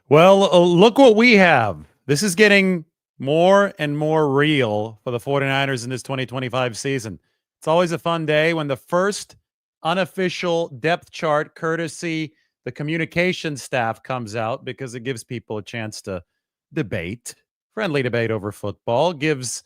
Well, look what we have. This is getting more and more real for the 49ers in this 2025 season. It's always a fun day when the first unofficial depth chart, courtesy the communication staff, comes out because it gives people a chance to debate, friendly debate over football, gives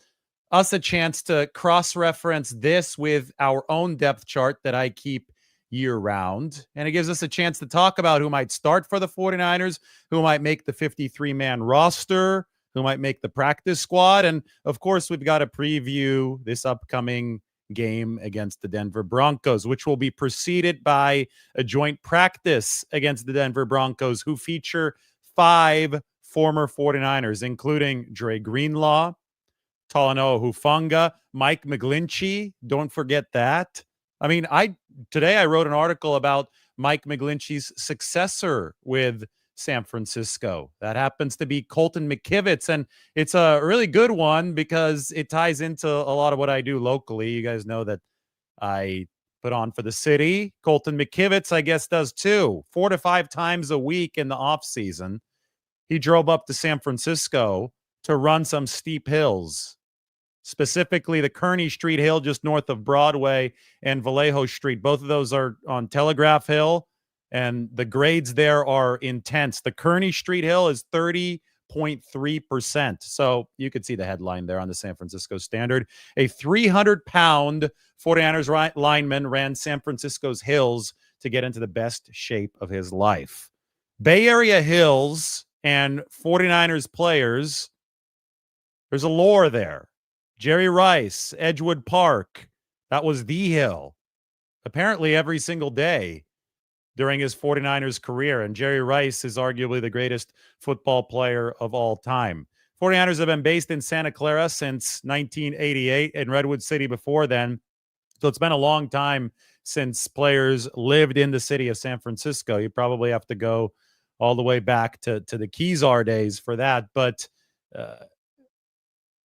us a chance to cross reference this with our own depth chart that I keep year round. And it gives us a chance to talk about who might start for the 49ers, who might make the 53-man roster, who might make the practice squad. And of course, we've got to preview this upcoming game against the Denver Broncos, which will be preceded by a joint practice against the Denver Broncos, who feature 5 former 49ers, including Dre Greenlaw, Talanoa Hufanga, Mike McGlinchey. Don't forget that. I mean, today I wrote an article about Mike McGlinchey's successor with San Francisco. That happens to be Colton McKivitz, and it's a really good one because it ties into a lot of what I do locally. You guys know that I put on for the city. Colton McKivitz, I guess, does too. 4 to 5 times a week in the off season. He drove up to San Francisco to run some steep hills, specifically the Kearney Street Hill just north of Broadway and Vallejo Street. Both of those are on Telegraph Hill, and the grades there are intense. The Kearney Street Hill is 30.3%. So you could see the headline there on the San Francisco Standard. A 300-pound 49ers lineman ran San Francisco's hills to get into the best shape of his life. Bay Area hills and 49ers players, there's a lore there. Jerry Rice, Edgewood Park, that was the hill, apparently every single day during his 49ers career. And Jerry Rice is arguably the greatest football player of all time. 49ers have been based in Santa Clara since 1988 and Redwood City before then. So it's been a long time since players lived in the city of San Francisco. You probably have to go all the way back to the Kezar days for that. But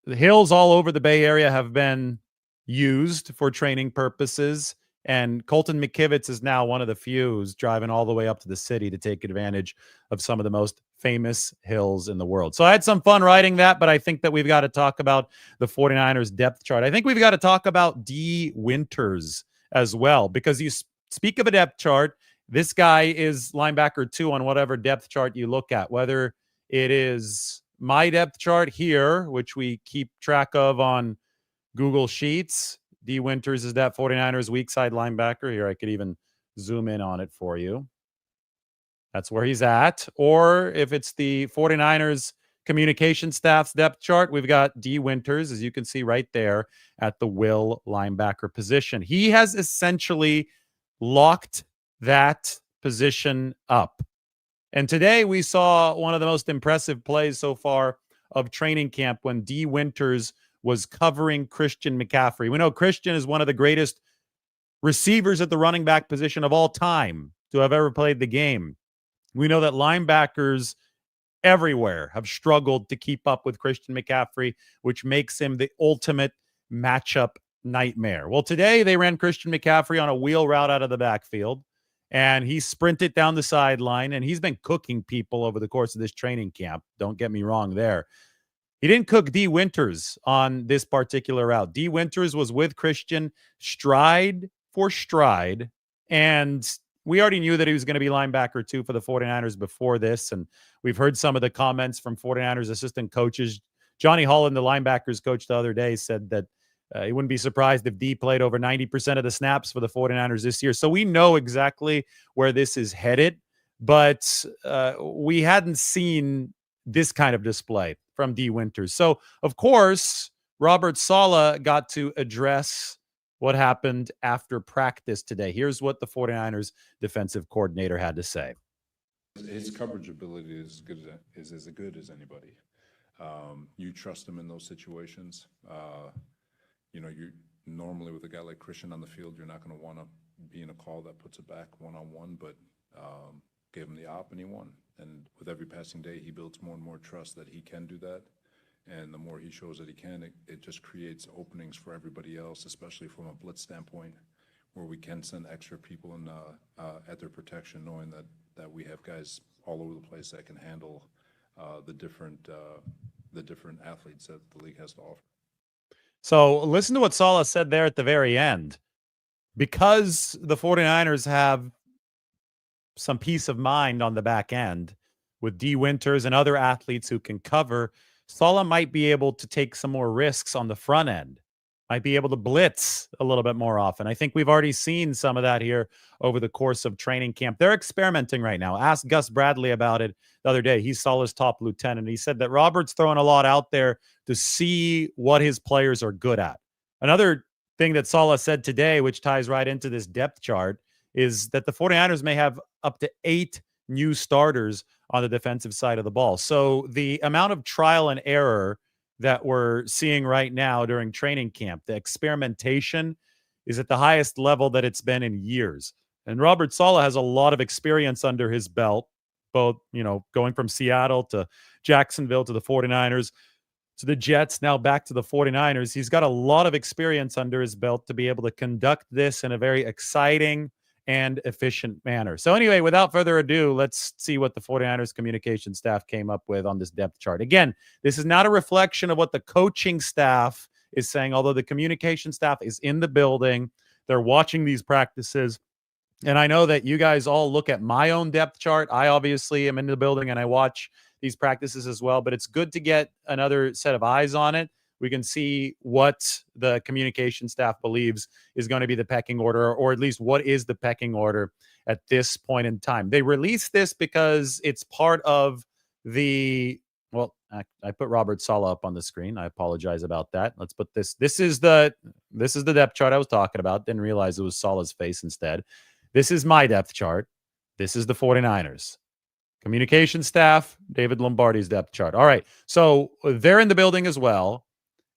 the hills all over the Bay Area have been used for training purposes, and Colton McKivitz is now one of the few who's driving all the way up to the city to take advantage of some of the most famous hills in the world. So I had some fun writing that, but I think that we've got to talk about the 49ers depth chart. I think we've got to talk about D. Winters as well, because you speak of a depth chart, this guy is linebacker 2 on whatever depth chart you look at, whether it is my depth chart here, which we keep track of on Google Sheets. D. Winters is that 49ers weak side linebacker. Here, I could even zoom in on it for you. That's where he's at. Or if it's the 49ers communication staff's depth chart, we've got D. Winters, as you can see right there, at the will linebacker position. He has essentially locked that position up. And today we saw one of the most impressive plays so far of training camp when D. Winters was covering Christian McCaffrey. We know Christian is one of the greatest receivers at the running back position of all time to have ever played the game. We know that linebackers everywhere have struggled to keep up with Christian McCaffrey, which makes him the ultimate matchup nightmare. Well, today they ran Christian McCaffrey on a wheel route out of the backfield, and he sprinted down the sideline, and he's been cooking people over the course of this training camp. Don't get me wrong there. He didn't cook D. Winters on this particular route. D. Winters was with Christian stride for stride, and we already knew that he was going to be linebacker 2 for the 49ers before this, and we've heard some of the comments from 49ers assistant coaches. Johnny Holland, the linebackers coach the other day, said that he wouldn't be surprised if D played over 90% of the snaps for the 49ers this year. So we know exactly where this is headed, but we hadn't seen this kind of display from D. Winters. So, of course, Robert Saleh got to address what happened after practice today. Here's what the 49ers defensive coordinator had to say. His coverage ability is as good as anybody. You trust him in those situations. You normally with a guy like Christian on the field, you're not going to want to be in a call that puts it back one-on-one, but gave him the op and he won. And with every passing day, he builds more and more trust that he can do that. And the more he shows that he can, it just creates openings for everybody else, especially from a blitz standpoint, where we can send extra people in at their protection, knowing that we have guys all over the place that can handle the different athletes that the league has to offer. So listen to what Saleh said there at the very end. Because the 49ers have some peace of mind on the back end with D. Winters and other athletes who can cover, Saleh might be able to take some more risks on the front end, might be able to blitz a little bit more often. I think we've already seen some of that here over the course of training camp. They're experimenting right now. Ask Gus Bradley about it the other day. He's Saleh's top lieutenant. He said that Robert's throwing a lot out there to see what his players are good at. Another thing that Saleh said today, which ties right into this depth chart, is that the 49ers may have up to 8 new starters on the defensive side of the ball. So the amount of trial and error that we're seeing right now during training camp, the experimentation, is at the highest level that it's been in years. And Robert Saleh has a lot of experience under his belt, both, going from Seattle to Jacksonville to the 49ers to the Jets, now back to the 49ers. He's got a lot of experience under his belt to be able to conduct this in a very exciting and efficient manner. So anyway, without further ado, let's see what the 49ers communication staff came up with on this depth chart. Again, this is not a reflection of what the coaching staff is saying, although the communication staff is in the building. They're watching these practices. And I know that you guys all look at my own depth chart. I obviously am in the building and I watch these practices as well, but it's good to get another set of eyes on it. We can see what the communication staff believes is going to be the pecking order, or at least what is the pecking order at this point in time. They released this because it's part of the, well, I put Robert Saleh up on the screen. I apologize about that. Let's put this. This is the depth chart I was talking about. Didn't realize it was Saleh's face instead. This is my depth chart. This is the 49ers. Communication staff, David Lombardi's depth chart. All right. So they're in the building as well.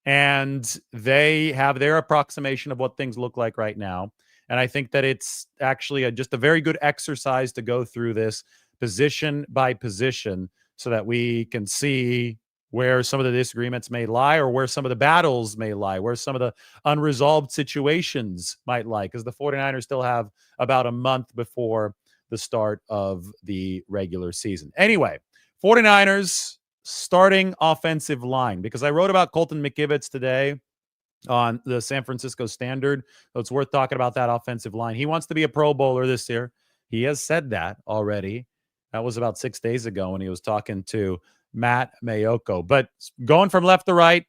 And they have their approximation of what things look like right now. And I think that it's actually just a very good exercise to go through this position by position so that we can see where some of the disagreements may lie, or where some of the battles may lie, where some of the unresolved situations might lie, because the 49ers still have about a month before the start of the regular season. Anyway, 49ers starting offensive line, because I wrote about Colton McKivitz today on the San Francisco Standard. So it's worth talking about that offensive line. He wants to be a Pro Bowler this year. He has said that already. That was about 6 days ago when he was talking to Matt Mayoko. But going from left to right,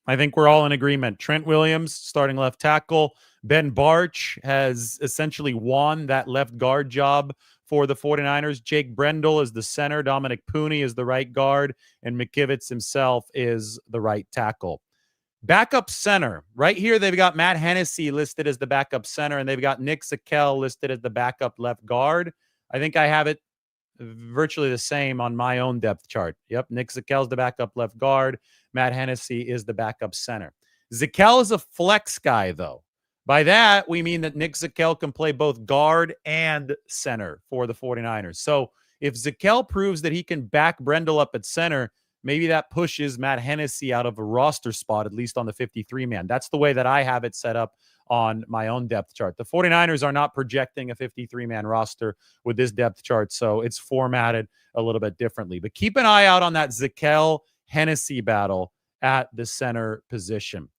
I think we're all in agreement. Trent Williams, starting left tackle. Ben Barch has essentially won that left guard job for the 49ers. Jake Brendel is the center. Dominic Pooney is the right guard. And McKivitz himself is the right tackle. Backup center. Right here, they've got Matt Hennessy listed as the backup center, and they've got Nick Zakelj listed as the backup left guard. I think I have it virtually the same on my own depth chart. Yep, Nick Zakelj's the backup left guard. Matt Hennessy is the backup center. Zakelj is a flex guy, though. By that, we mean that Nick Zakelj can play both guard and center for the 49ers. So if Zakelj proves that he can back Brendel up at center, maybe that pushes Matt Hennessy out of a roster spot, at least on the 53-man. That's the way that I have it set up on my own depth chart. The 49ers are not projecting a 53-man roster with this depth chart, so it's formatted a little bit differently. But keep an eye out on that Zakelj-Hennessy battle at the center position.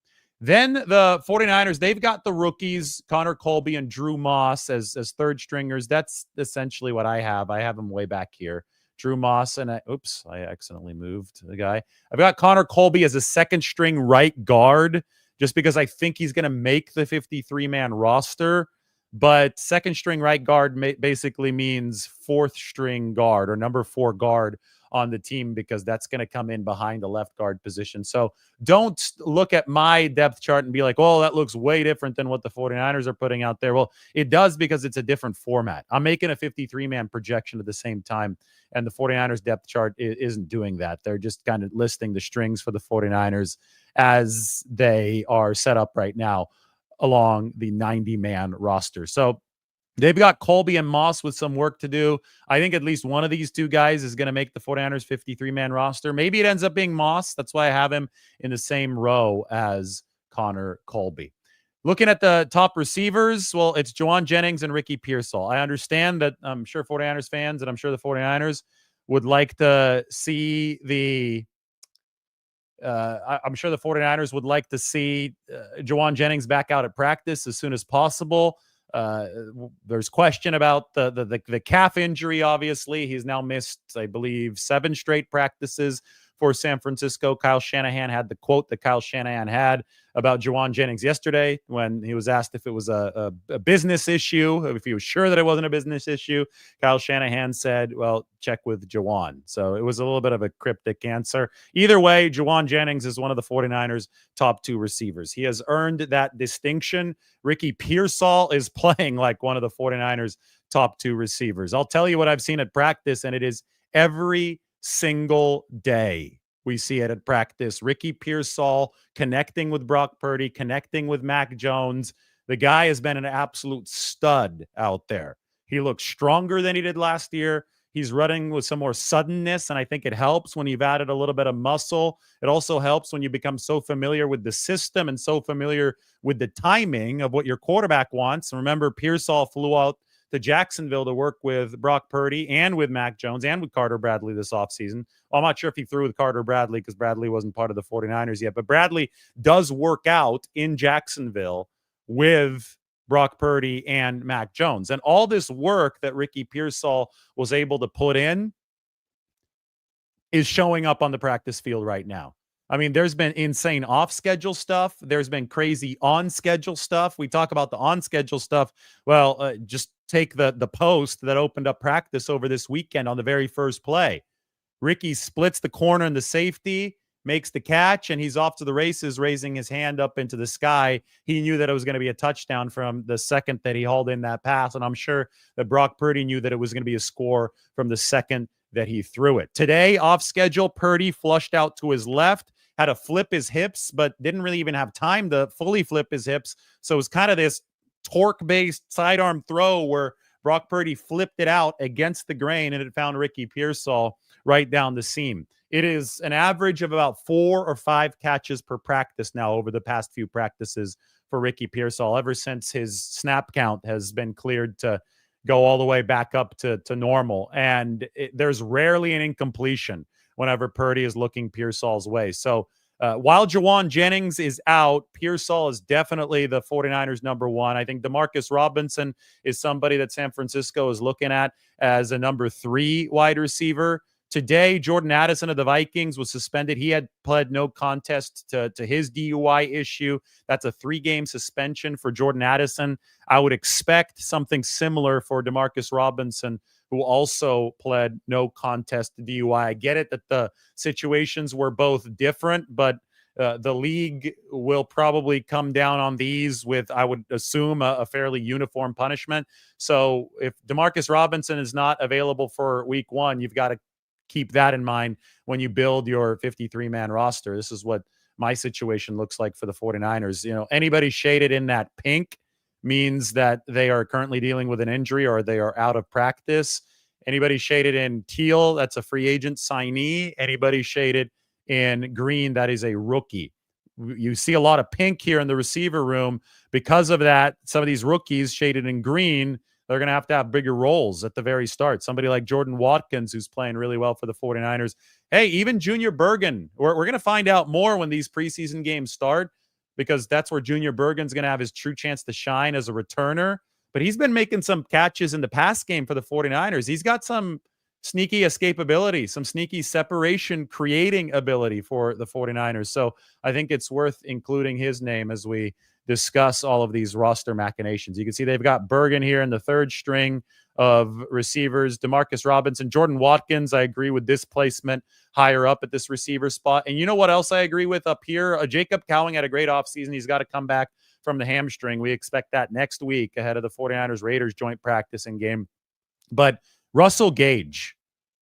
Then the 49ers, they've got the rookies, Connor Colby and Drew Moss as third stringers. That's essentially what I have. I have them way back here. Drew Moss and I accidentally moved the guy. I've got Connor Colby as a second string right guard, just because I think he's going to make the 53-man roster. But second string right guard basically means fourth string guard or number 4 guard on the team, because that's going to come in behind the left guard position. So don't look at my depth chart and be like, oh, that looks way different than what the 49ers are putting out there. Well, it does, because it's a different format. I'm making a 53-man projection at the same time, and the 49ers depth chart isn't doing that. They're just kind of listing the strings for the 49ers as they are set up right now along the 90-man roster. So they've got Colby and Moss with some work to do. I think at least one of these two guys is going to make the 49ers 53-man roster. Maybe it ends up being Moss. That's why I have him in the same row as Connor Colby. Looking at the top receivers, well, it's Juwan Jennings and Ricky Pearsall. I understand that I'm sure 49ers fans and I'm sure the 49ers would like to see I'm sure the 49ers would like to see Juwan Jennings back out at practice as soon as possible. There's question about the calf injury. Obviously, he's now missed, I believe, 7 straight practices for San Francisco. Kyle Shanahan had the quote that Kyle Shanahan had about Juwan Jennings yesterday when he was asked if it was a business issue, if he was sure that it wasn't a business issue. Kyle Shanahan said, well, check with Juwan. So it was a little bit of a cryptic answer. Either way, Juwan Jennings is one of the 49ers' top 2 receivers. He has earned that distinction. Ricky Pearsall is playing like one of the 49ers' top 2 receivers. I'll tell you what I've seen at practice, and it is every single day we see it at practice. Ricky Pearsall connecting with Brock Purdy, connecting with Mac Jones. The guy has been an absolute stud out there. He looks stronger than he did last year. He's running with some more suddenness, and I think it helps when you've added a little bit of muscle. It also helps when you become so familiar with the system and so familiar with the timing of what your quarterback wants. Remember, Pearsall flew out to Jacksonville to work with Brock Purdy and with Mac Jones and with Carter Bradley this offseason. Well, I'm not sure if he threw with Carter Bradley because Bradley wasn't part of the 49ers yet, but Bradley does work out in Jacksonville with Brock Purdy and Mac Jones. And all this work that Ricky Pearsall was able to put in is showing up on the practice field right now. I mean, there's been insane off-schedule stuff. There's been crazy on-schedule stuff. We talk about the on-schedule stuff. Well, just take the post that opened up practice over this weekend on the very first play. Ricky splits the corner and the safety, makes the catch, and he's off to the races, raising his hand up into the sky. He knew that it was going to be a touchdown from the second that he hauled in that pass, and I'm sure that Brock Purdy knew that it was going to be a score from the second that he threw it. Today, off schedule, Purdy flushed out to his left, had to flip his hips, but didn't really even have time to fully flip his hips. So it was kind of this torque-based sidearm throw where Brock Purdy flipped it out against the grain, and it found Ricky Pearsall right down the seam. It is an average of about 4 or 5 catches per practice now over the past few practices for Ricky Pearsall, ever since his snap count has been cleared to go all the way back up to normal. And there's rarely an incompletion whenever Purdy is looking Pearsall's way. So while Juwan Jennings is out, Pearsall is definitely the 49ers' number 1. I think Demarcus Robinson is somebody that San Francisco is looking at as a number 3 wide receiver. Today, Jordan Addison of the Vikings was suspended. He had pled no contest to his DUI issue. That's a 3-game suspension for Jordan Addison. I would expect something similar for Demarcus Robinson, who also pled no contest to DUI. I get it that the situations were both different, but the league will probably come down on these with, I would assume, a fairly uniform punishment. So if Demarcus Robinson is not available for week 1, you've got to keep that in mind when you build your 53-man roster. This is what my situation looks like for the 49ers. You know, anybody shaded in that pink means that they are currently dealing with an injury or they are out of practice. Anybody shaded in teal, that's a free agent signee. Anybody shaded in green, that is a rookie. You see a lot of pink here in the receiver room. Because of that, some of these rookies shaded in green, they're going to have bigger roles at the very start. Somebody like Jordan Watkins, who's playing really well for the 49ers. Hey, even Junior Bergen. We're going to find out more when these preseason games start, because that's where Junior Bergen's going to have his true chance to shine as a returner. But he's been making some catches in the pass game for the 49ers. He's got some sneaky escapability, some sneaky separation creating ability for the 49ers. So I think it's worth including his name as we discuss all of these roster machinations. You can see they've got Bergen here in the 3rd string of receivers, Demarcus Robinson, Jordan Watkins. I agree with this placement higher up at this receiver spot. And you know what else I agree with up here? Jacob Cowing had a great offseason. He's got to come back from the hamstring. We expect that next week ahead of the 49ers-Raiders joint practicing game. But Russell Gage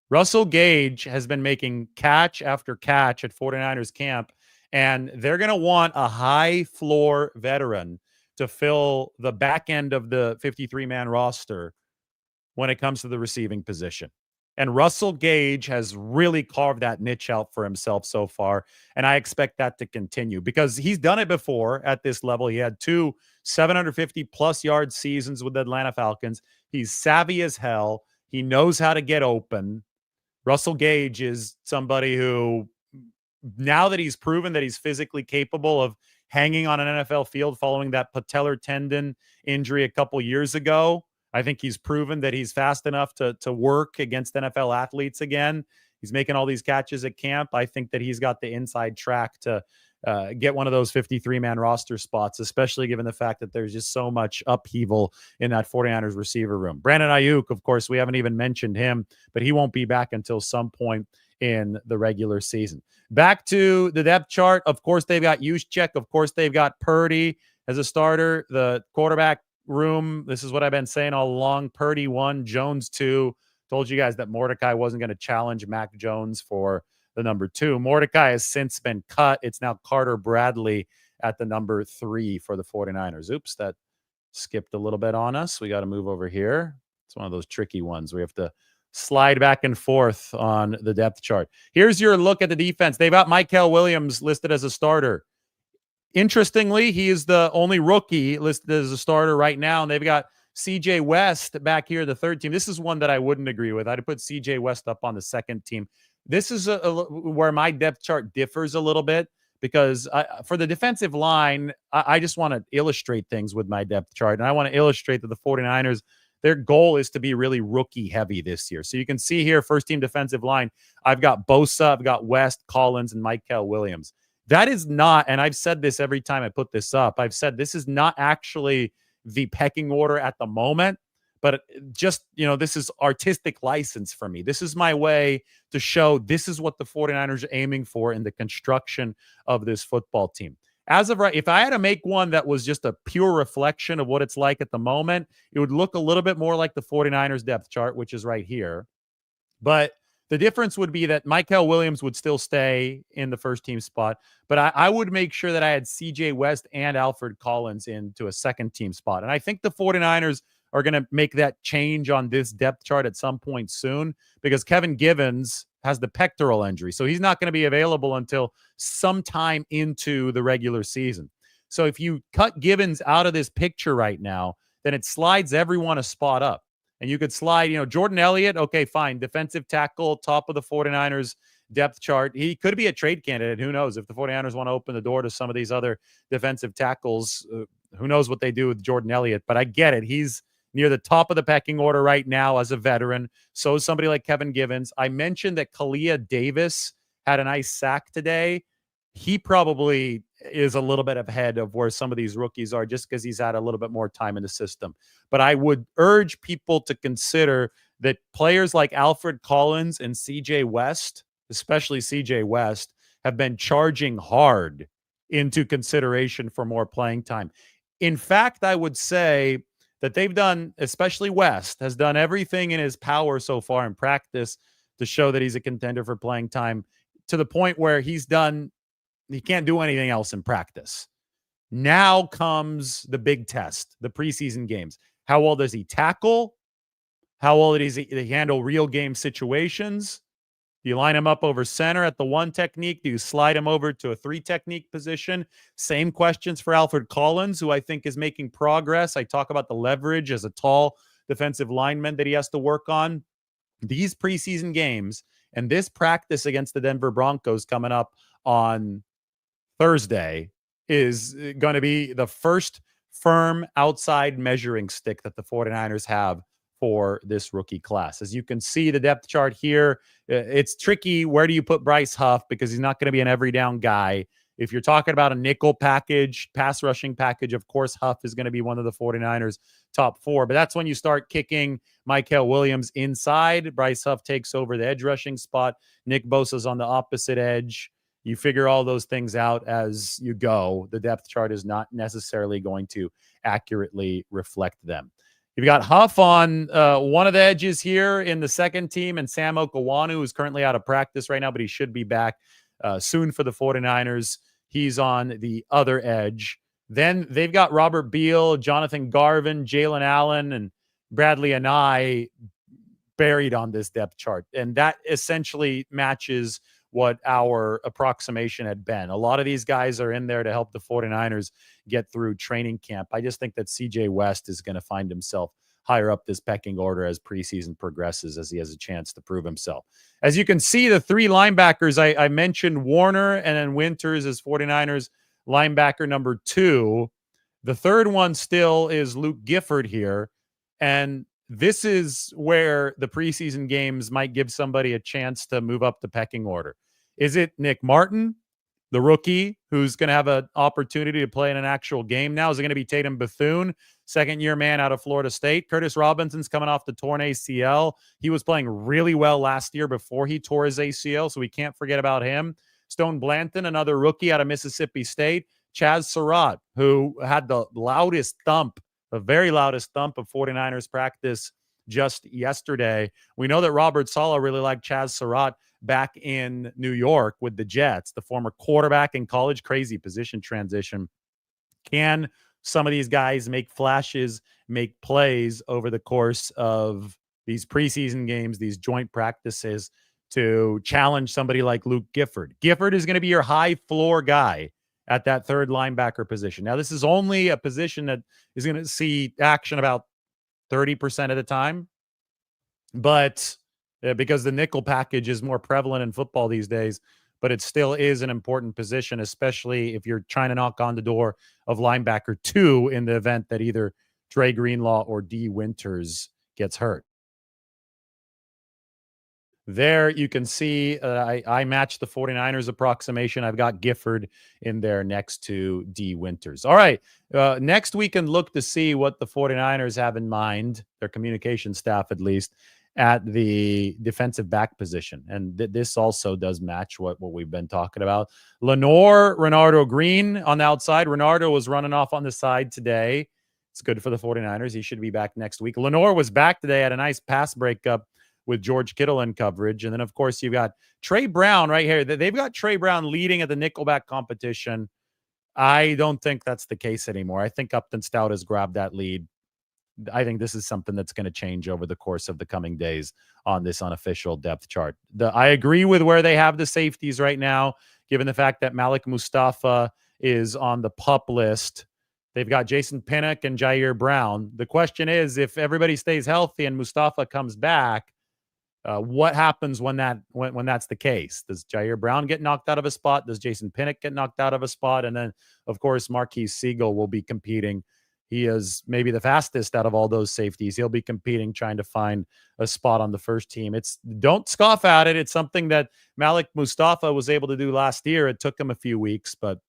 has been making catch after catch at 49ers camp. And they're going to want a high-floor veteran to fill the back end of the 53-man roster when it comes to the receiving position. And Russell Gage has really carved that niche out for himself so far, and I expect that to continue because he's done it before at this level. He had 2 750-plus yard seasons with the Atlanta Falcons. He's savvy as hell. He knows how to get open. Russell Gage is somebody who, now that he's proven that he's physically capable of hanging on an NFL field following that patellar tendon injury a couple years ago, I think he's proven that he's fast enough to work against NFL athletes again. He's making all these catches at camp. I think that he's got the inside track to get one of those 53-man roster spots, especially given the fact that there's just so much upheaval in that 49ers receiver room. Brandon Ayuk, of course, we haven't even mentioned him, but he won't be back until some point in the regular season. Back to the depth chart. Of course, they've got Juszczyk. Of course, they've got Purdy as a starter. The quarterback room, this is what I've been saying all along. Purdy 1, Jones 2. Told you guys that Mordecai wasn't going to challenge Mac Jones for the number 2. Mordecai has since been cut. It's now Carter Bradley at the number 3 for the 49ers. Oops, that skipped a little bit on us. We got to move over here. It's one of those tricky ones. We have to slide back and forth on the depth chart. Here's your look at the defense. They've got Mykel Williams listed as a starter. Interestingly, he is the only rookie listed as a starter right now, and they've got CJ West back here, the third team. This is one that I wouldn't agree with. I'd put CJ West up on the second team. This is where my depth chart differs a little bit, because for the defensive line, I just want to illustrate things with my depth chart, and I want to illustrate that the 49ers, their goal is to be really rookie heavy this year. So you can see here, first team defensive line, I've got Bosa, I've got West, Collins, and Mykel Williams. That is not, and I've said this every time I put this up, I've said this is not actually the pecking order at the moment, but just, this is artistic license for me. This is my way to show this is what the 49ers are aiming for in the construction of this football team. As of right, if I had to make one that was just a pure reflection of what it's like at the moment, it would look a little bit more like the 49ers depth chart, which is right here. But the difference would be that Mykel Williams would still stay in the first team spot, but I would make sure that I had CJ West and Alfred Collins into a second team spot. And I think the 49ers are going to make that change on this depth chart at some point soon, because Kevin Givens has the pectoral injury. So he's not going to be available until sometime into the regular season. So if you cut Givens out of this picture right now, then it slides everyone a spot up. And you could slide, Jordan Elliott, okay, fine, defensive tackle, top of the 49ers depth chart. He could be a trade candidate. Who knows? If the 49ers want to open the door to some of these other defensive tackles, who knows what they do with Jordan Elliott. But I get it. He's near the top of the pecking order right now as a veteran. So is somebody like Kevin Givens. I mentioned that Kalia Davis had a nice sack today. He probably is a little bit ahead of where some of these rookies are, just because he's had a little bit more time in the system. But I would urge people to consider that players like Alfred Collins and CJ West, especially CJ West, have been charging hard into consideration for more playing time. In fact, I would say that they've done, especially West, has done everything in his power so far in practice to show that he's a contender for playing time, to the point where he can't do anything else in practice. Now comes the big test, the preseason games. How well does he tackle? How well does he handle real game situations? Do you line him up over center at the 1 technique? Do you slide him over to a 3 technique position? Same questions for Alfred Collins, who I think is making progress. I talk about the leverage as a tall defensive lineman that he has to work on. These preseason games and this practice against the Denver Broncos coming up on Thursday is going to be the first firm outside measuring stick that the 49ers have for this rookie class. As you can see, the depth chart here, it's tricky. Where do you put Bryce Huff? Because he's not going to be an every down guy. If you're talking about a nickel package, pass rushing package, of course, Huff is going to be one of the 49ers' top 4. But that's when you start kicking Mykel Williams inside. Bryce Huff takes over the edge rushing spot. Nick Bosa's on the opposite edge. You figure all those things out as you go. The depth chart is not necessarily going to accurately reflect them. You've got Huff on one of the edges here in the second team, and Sam Okawanu, who's currently out of practice right now, but he should be back soon for the 49ers. He's on the other edge. Then they've got Robert Beal, Jonathan Garvin, Jalen Allen, and Bradley Anae buried on this depth chart. And that essentially matches what our approximation had been. A lot of these guys are in there to help the 49ers get through training camp. I just think that CJ West is going to find himself higher up this pecking order as preseason progresses, as he has a chance to prove himself. As you can see, the three linebackers, I mentioned Warner and then Winters as 49ers linebacker number 2. The third one still is Luke Gifford here. And this is where the preseason games might give somebody a chance to move up the pecking order. Is it Nick Martin, the rookie, who's going to have an opportunity to play in an actual game now? Is it going to be Tatum Bethune, second-year man out of Florida State? Curtis Robinson's coming off the torn ACL. He was playing really well last year before he tore his ACL, so we can't forget about him. Stone Blanton, another rookie out of Mississippi State. Chaz Surratt, who had the very loudest thump of 49ers practice just yesterday. We know that Robert Saleh really liked Chaz Surratt back in New York with the Jets, the former quarterback in college. Crazy position transition. Can some of these guys make flashes, make plays over the course of these preseason games, these joint practices, to challenge somebody like Luke Gifford? Gifford is going to be your high floor guy at that third linebacker position. Now, this is only a position that is going to see action about 30% of the time, but because the nickel package is more prevalent in football these days, but it still is an important position, especially if you're trying to knock on the door of linebacker 2 in the event that either Dre Greenlaw or D. Winters gets hurt. There you can see I matched the 49ers approximation. I've got Gifford in there next to D. Winters. All right. Next we can look to see what the 49ers have in mind, their communication staff at least, at the defensive back position. And this also does match what we've been talking about. Renardo Green on the outside. Renardo was running off on the side today. It's good for the 49ers. He should be back next week. Lenore was back today, had a nice pass breakup with George Kittle in coverage. And then, of course, you've got Trey Brown right here. They've got Trey Brown leading at the nickelback competition. I don't think that's the case anymore. I think Upton Stout has grabbed that lead. I think this is something that's going to change over the course of the coming days on this unofficial depth chart. I agree with where they have the safeties right now, given the fact that Malik Mustafa is on the PUP list. They've got Jason Pinnock and Jair Brown. The question is, if everybody stays healthy and Mustafa comes back, what happens when that's the case? Does Jair Brown get knocked out of a spot? Does Jason Pinnock get knocked out of a spot? And then, of course, Marquise Siegel will be competing. He is maybe the fastest out of all those safeties. He'll be competing, trying to find a spot on the first team. Don't scoff at it. It's something that Malik Mustafa was able to do last year. It took him a few weeks, but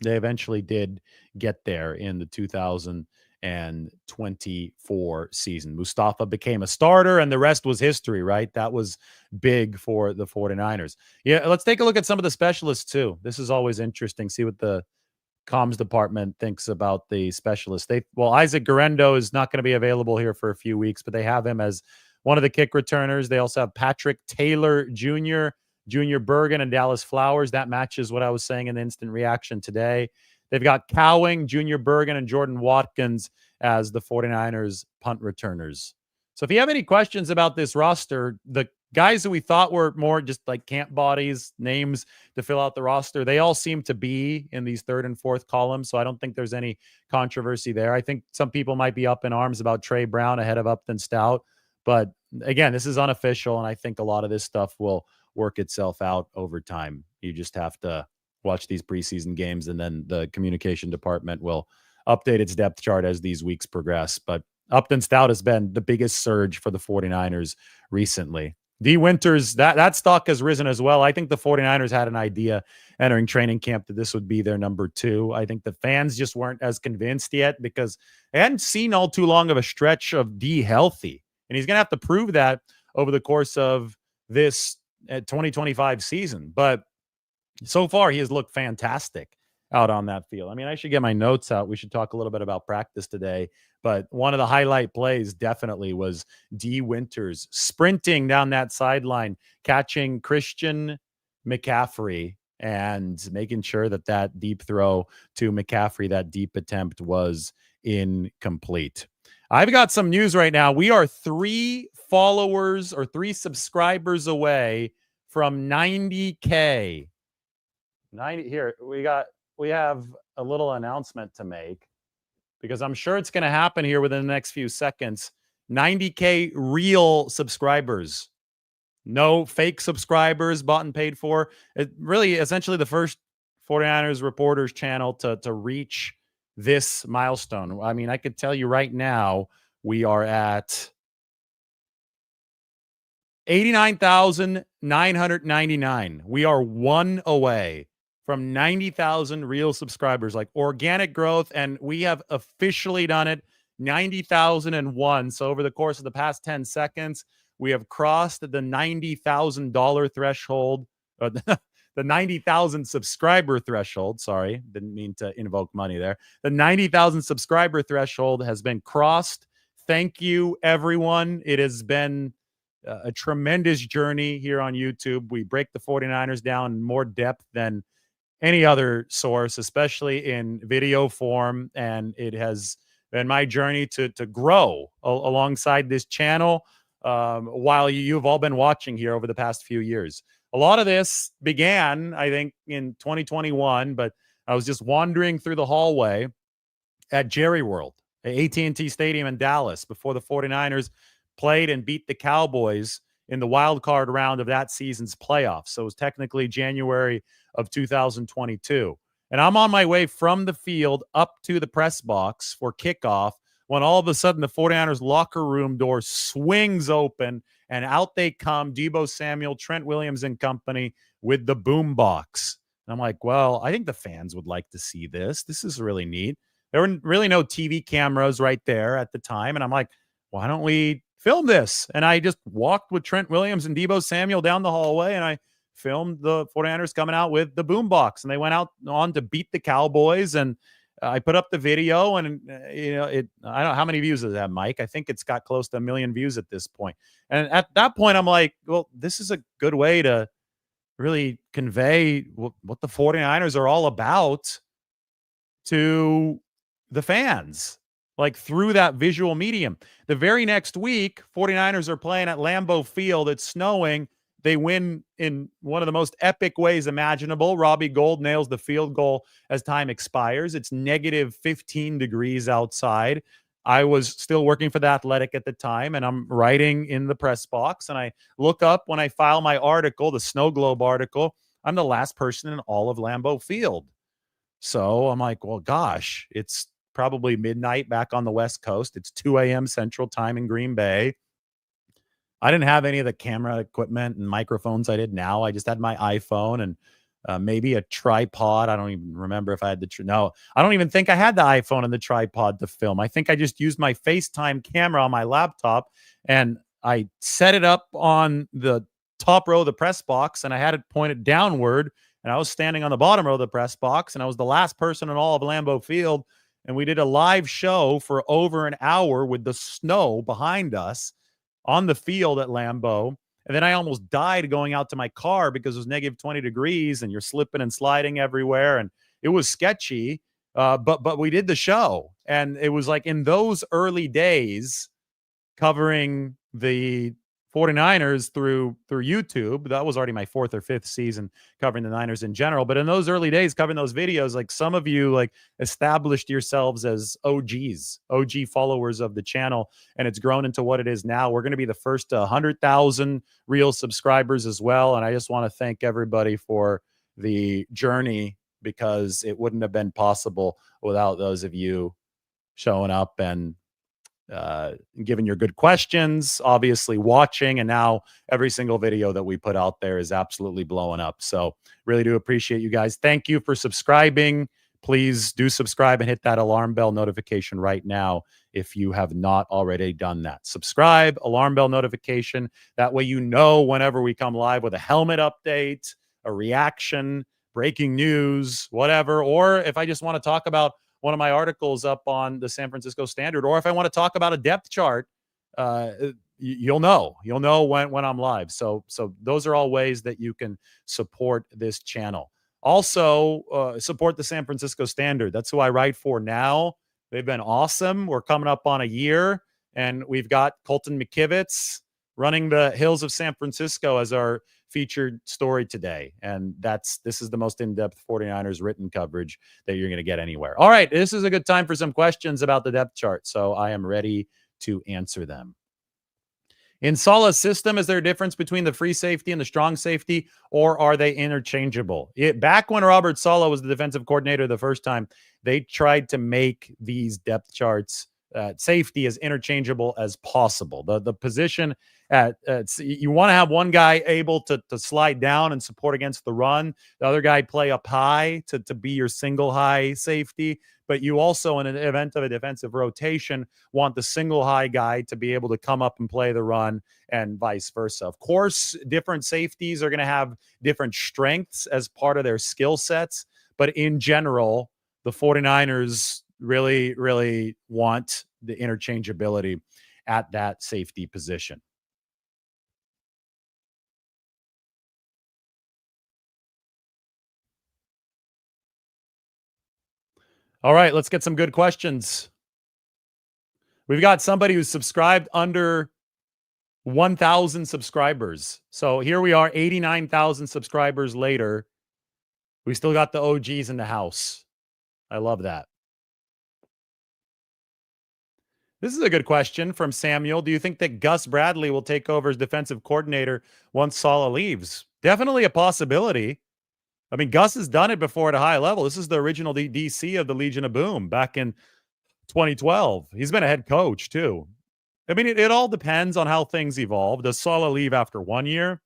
they eventually did get there in the 2024 season. Mustafa became a starter, and the rest was history, right? That was big for the 49ers. Yeah, let's take a look at some of the specialists, too. This is always interesting. See what the comms department thinks about the specialists. Isaac Garendo is not going to be available here for a few weeks, but they have him as one of the kick returners. They also have Patrick Taylor Jr., Junior Bergen, and Dallas Flowers. That matches what I was saying in the instant reaction today. They've got Cowing, Junior Bergen, and Jordan Watkins as the 49ers punt returners. So if you have any questions about this roster, the guys that we thought were more just like camp bodies, names to fill out the roster, they all seem to be in these third and fourth columns. So I don't think there's any controversy there. I think some people might be up in arms about Trey Brown ahead of Upton Stout. But again, this is unofficial, and I think a lot of this stuff will work itself out over time. You just have to watch these preseason games, and then the communication department will update its depth chart as these weeks progress. But Upton Stout has been the biggest surge for the 49ers recently. D. Winters, that stock has risen as well. I think the 49ers had an idea entering training camp that this would be their number 2. I think the fans just weren't as convinced yet because they hadn't seen all too long of a stretch of D healthy. And he's going to have to prove that over the course of this 2025 season. But so far, he has looked fantastic out on that field. I mean, I should get my notes out. We should talk a little bit about practice today. But one of the highlight plays definitely was D. Winters sprinting down that sideline, catching Christian McCaffrey and making sure that deep throw to McCaffrey, that deep attempt, was incomplete. I've got some news right now. We are 3 followers or 3 subscribers away from 90K. 90 here. We have a little announcement to make because I'm sure it's going to happen here within the next few seconds. 90K real subscribers. No fake subscribers bought and paid for. It really essentially the first 49ers reporters channel to reach this milestone. I mean, I could tell you right now, we are at 89,999. We are one away from 90,000 real subscribers, like organic growth. And we have officially done it, 90,001. So over the course of the past 10 seconds, we have crossed the $90,000 threshold, the 90,000 subscriber threshold. Sorry, didn't mean to invoke money there. The 90,000 subscriber threshold has been crossed. Thank you, everyone. It has been a tremendous journey here on YouTube. We break the 49ers down in more depth than any other source, especially in video form. And it has been my journey to grow alongside this channel while you've all been watching here over the past few years. A lot of this began, I think, in 2021, but I was just wandering through the hallway at Jerry World, at AT&T Stadium in Dallas, before the 49ers played and beat the Cowboys in the wild card round of that season's playoffs. So it was technically January of 2022. And I'm on my way from the field up to the press box for kickoff when all of a sudden the 49ers locker room door swings open and out they come, Deebo Samuel, Trent Williams and company with the boom box. And I'm like, well, I think the fans would like to see this. This is really neat. There were really no TV cameras right there at the time. And I'm like, why don't we film this? And I just walked with Trent Williams and Deebo Samuel down the hallway, and I filmed the 49ers coming out with the boombox, and they went out on to beat the Cowboys. And I put up the video, and I don't know how many views does that, Mike? I think it's got close to 1 million views at this point. And at that point, I'm like, well, this is a good way to really convey what the 49ers are all about to the fans, like through that visual medium. The very next week, 49ers are playing at Lambeau Field. It's snowing. They win in one of the most epic ways imaginable. Robbie Gould nails the field goal as time expires. It's negative 15 degrees outside. I was still working for The Athletic at the time, and I'm writing in the press box, and I look up when I file my article, the Snow Globe article. I'm the last person in all of Lambeau Field. So I'm like, well, gosh, it's probably midnight back on the West Coast. It's 2 a.m. Central Time in Green Bay. I didn't have any of the camera equipment and microphones I did now. I just had my iPhone and maybe a tripod. I don't even remember if I had no, I don't even think I had the iPhone and the tripod to film. I think I just used my FaceTime camera on my laptop, and I set it up on the top row of the press box, and I had it pointed downward, and I was standing on the bottom row of the press box, and I was the last person in all of Lambeau Field. And we did a live show for over an hour with the snow behind us on the field at Lambeau. And then I almost died going out to my car because it was negative 20 degrees and you're slipping and sliding everywhere. And it was sketchy, but we did the show. And it was like in those early days covering the 49ers through YouTube. That was already my 4th or 5th season covering the Niners in general. But in those early days covering those videos, like some of you like established yourselves as OG followers of the channel, and it's grown into what it is now. We're going to be the first 100,000 real subscribers as well. And I just want to thank everybody for the journey, because it wouldn't have been possible without those of you showing up and giving your good questions, obviously watching, and now every single video that we put out there is absolutely blowing up. So really do appreciate you guys. Thank you for subscribing. Please do subscribe and hit that alarm bell notification right now if you have not already done that. Subscribe, alarm bell notification. That way you know whenever we come live with a helmet update, a reaction, breaking news, whatever. Or if I just want to talk about one of my articles up on the San Francisco Standard, or if I want to talk about a depth chart, you'll know when I'm live. So those are all ways that you can support this channel. Also, support the San Francisco Standard. That's who I write for now. They've been awesome. We're coming up on a year, and we've got Colton McKivitz running the hills of San Francisco as our featured story today. And this is the most in-depth 49ers written coverage that you're going to get anywhere. All right, this is a good time for some questions about the depth chart. So I am ready to answer them. In Saleh's system, is there a difference between the free safety and the strong safety, or are they interchangeable? Back when Robert Saleh was the defensive coordinator the first time, they tried to make these depth charts safety as interchangeable as possible. The position you want to have one guy able to slide down and support against the run, the other guy play up high to be your single high safety. But you also, in an event of a defensive rotation, want the single high guy to be able to come up and play the run, and vice versa. Of course, different safeties are going to have different strengths as part of their skill sets. But in general, the 49ers really, really want the interchangeability at that safety position. All right, let's get some good questions. We've got somebody who's subscribed under 1,000 subscribers. So here we are, 89,000 subscribers later. We still got the OGs in the house. I love that. This is a good question from Samuel. Do you think that Gus Bradley will take over as defensive coordinator once Saleh leaves? Definitely a possibility. I mean, Gus has done it before at a high level. This is the original DC of the Legion of Boom back in 2012. He's been a head coach too. I mean, it all depends on how things evolve. Does Saleh leave after 1 year?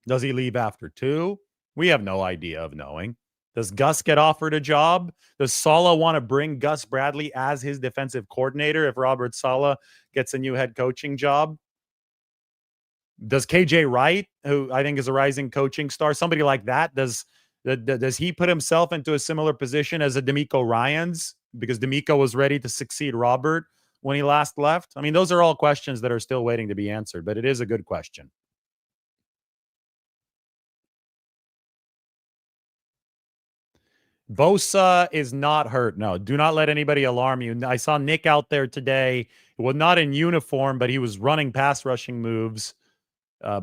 Does he leave after 2? We have no idea of knowing. Does Gus get offered a job? Does Saleh want to bring Gus Bradley as his defensive coordinator if Robert Saleh gets a new head coaching job? Does KJ Wright, who I think is a rising coaching star, somebody like that, does he put himself into a similar position as a DeMeco Ryans because DeMeco was ready to succeed Robert when he last left? I mean, those are all questions that are still waiting to be answered, but it is a good question. Bosa is not hurt. No, do not let anybody alarm you. I saw Nick out there today. Well, not in uniform, but he was running pass rushing moves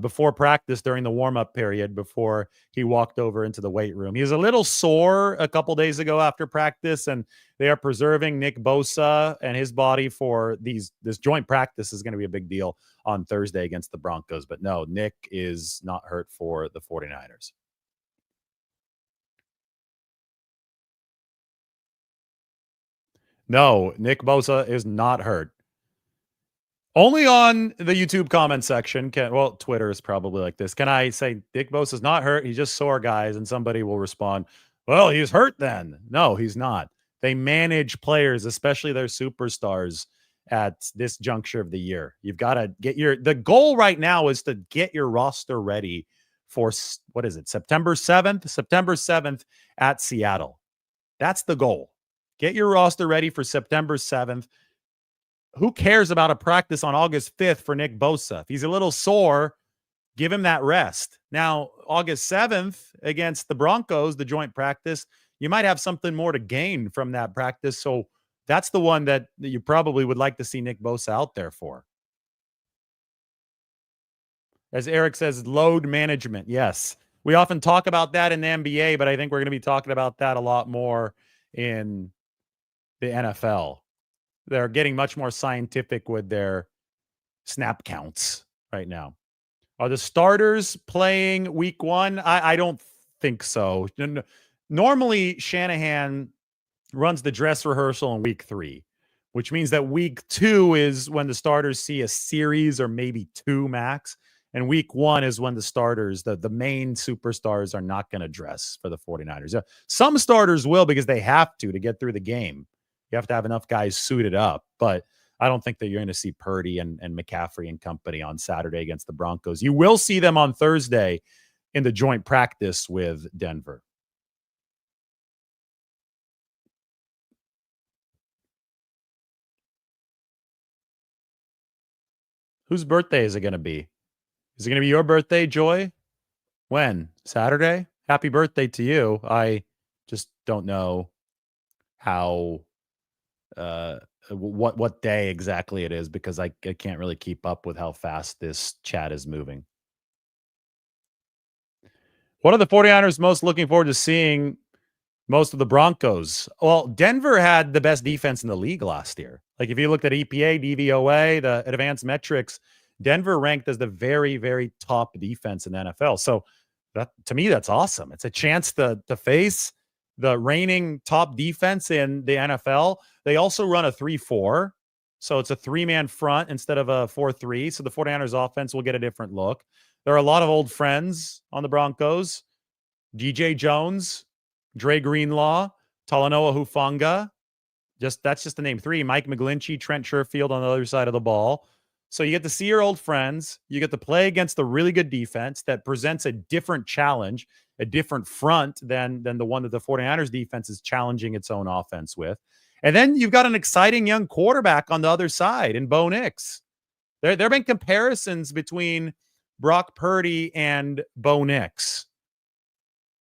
before practice during the warm-up period before he walked over into the weight room. He was a little sore a couple days ago after practice, and they are preserving Nick Bosa and his body for this joint practice is going to be a big deal on Thursday against the Broncos. But no, Nick is not hurt for the 49ers. No, Nick Bosa is not hurt. Only on the YouTube comment section Twitter is probably like this. Can I say Nick Bosa's not hurt? He's just sore, guys. And somebody will respond, well, he's hurt then. No, he's not. They manage players, especially their superstars, at this juncture of the year. You've got to get the goal right now is to get your roster ready for, what is it, September 7th? September 7th at Seattle. That's the goal. Get your roster ready for September 7th. Who cares about a practice on August 5th for Nick Bosa? If he's a little sore, give him that rest. Now, August 7th against the Broncos, the joint practice, you might have something more to gain from that practice. So that's the one that you probably would like to see Nick Bosa out there for. As Eric says, load management. Yes. We often talk about that in the NBA, but I think we're going to be talking about that a lot more in the NFL. They're getting much more scientific with their snap counts right now. Are the starters playing week 1? I don't think so. Normally, Shanahan runs the dress rehearsal in week 3, which means that week 2 is when the starters see a series or maybe 2 max. And week 1 is when the starters, the main superstars, are not going to dress for the 49ers. Some starters will because they have to get through the game. You have to have enough guys suited up, but I don't think that you're going to see Purdy and McCaffrey and company on Saturday against the Broncos. You will see them on Thursday in the joint practice with Denver. Whose birthday is it going to be? Is it going to be your birthday, Joy? When? Saturday? Happy birthday to you. I just don't know how what day exactly it is because I can't really keep up with how fast this chat is moving. What are the 49ers most looking forward to seeing most of the Broncos? Well, Denver had the best defense in the league last year. Like if you looked at EPA, DVOA, the advanced metrics, Denver ranked as the very, very top defense in the NFL. So that to me, that's awesome. It's a chance to face the reigning top defense in the NFL. They also run a 3-4. So it's a three-man front instead of a 4-3. So the 49ers offense will get a different look. There are a lot of old friends on the Broncos. DJ Jones, Dre Greenlaw, Talanoa Hufanga. That's just the name three. Mike McGlinchey, Trent Sherfield on the other side of the ball. So you get to see your old friends. You get to play against a really good defense that presents a different challenge, a different front than the one that the 49ers defense is challenging its own offense with. And then you've got an exciting young quarterback on the other side in Bo Nix. There have been comparisons between Brock Purdy and Bo Nix.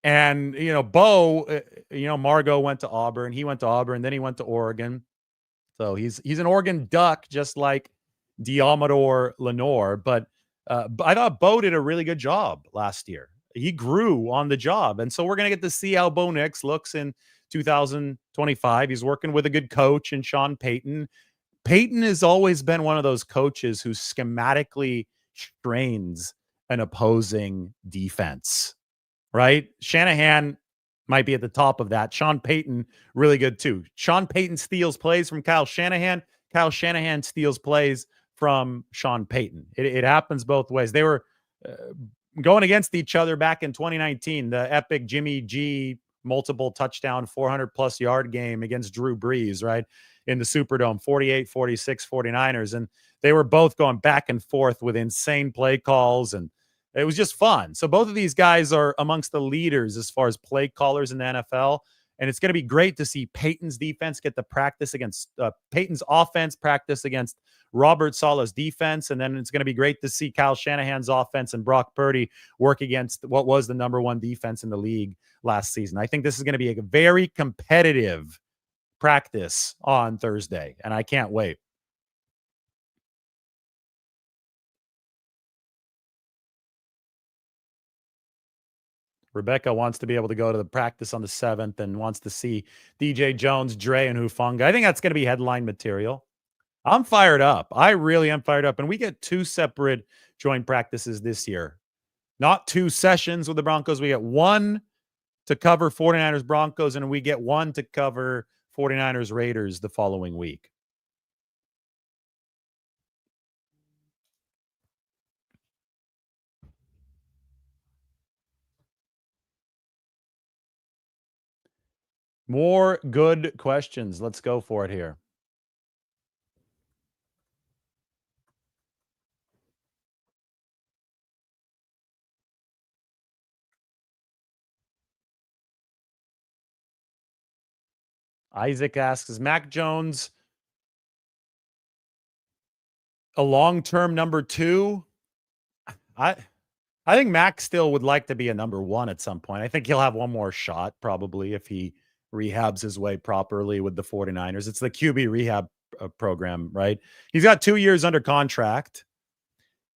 And, Bo, Margot went to Auburn. He went to Auburn. Then he went to Oregon. So he's an Oregon Duck, just like Diamador Lenore. But I thought Bo did a really good job last year. He grew on the job. And so we're going to get to see how Bo Nix looks in 2025. He's working with a good coach in Sean Payton. Payton has always been one of those coaches who schematically strains an opposing defense. Right? Shanahan might be at the top of that. Sean Payton, really good too. Sean Payton steals plays from Kyle Shanahan. Kyle Shanahan steals plays from Sean Payton. It happens both ways. They were going against each other back in 2019, the epic Jimmy G multiple touchdown, 400-plus yard game against Drew Brees, right? In the Superdome, 48-46 49ers. And they were both going back and forth with insane play calls, and it was just fun. So both of these guys are amongst the leaders as far as play callers in the NFL. And it's going to be great to see Peyton's defense get the practice against Peyton's offense practice against Robert Saleh's defense. And then it's going to be great to see Kyle Shanahan's offense and Brock Purdy work against what was the number one defense in the league last season. I think this is going to be a very competitive practice on Thursday, and I can't wait. Rebecca wants to be able to go to the practice on the 7th and wants to see DJ Jones, Dre, and Hufanga. I think that's going to be headline material. I'm fired up. I really am fired up. And we get 2 separate joint practices this year. Not 2 sessions with the Broncos. We get one to cover 49ers Broncos, and we get one to cover 49ers Raiders the following week. More good questions. Let's go for it here. Isaac asks, is Mac Jones a long-term number 2? I think Mac still would like to be a number 1 at some point. I think he'll have one more shot probably if he rehabs his way properly with the 49ers. It's the QB rehab program, right? He's got 2 years under contract.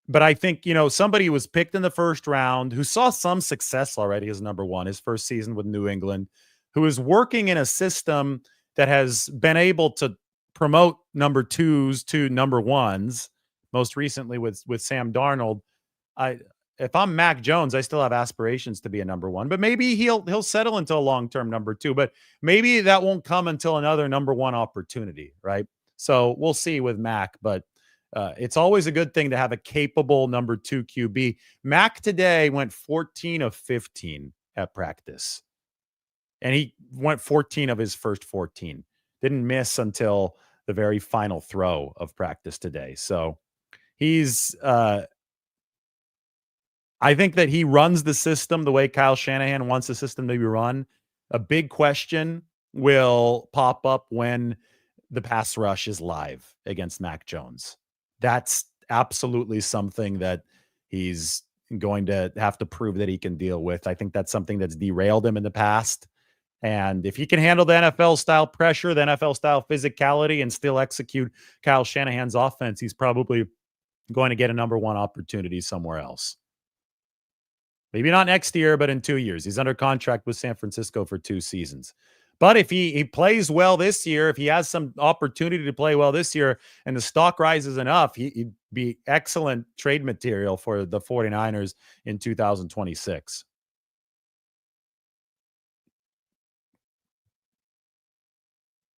But I think, somebody was picked in the first round who saw some success already as number 1, his first season with New England, who is working in a system that has been able to promote number 2s to number 1s, most recently with Sam Darnold. If I'm Mac Jones, I still have aspirations to be a number 1, but maybe he'll settle into a long-term number 2, but maybe that won't come until another number 1 opportunity, right? So we'll see with Mac, but it's always a good thing to have a capable number 2 QB. Mac today went 14 of 15 at practice, and he went 14 of his first 14. Didn't miss until the very final throw of practice today. So he's I think that he runs the system the way Kyle Shanahan wants the system to be run. A big question will pop up when the pass rush is live against Mac Jones. That's absolutely something that he's going to have to prove that he can deal with. I think that's something that's derailed him in the past. And if he can handle the NFL-style pressure, the NFL-style physicality, and still execute Kyle Shanahan's offense, he's probably going to get a number 1 opportunity somewhere else. Maybe not next year, but in 2 years. He's under contract with San Francisco for 2 seasons. But if he plays well this year, if he has some opportunity to play well this year and the stock rises enough, he'd be excellent trade material for the 49ers in 2026.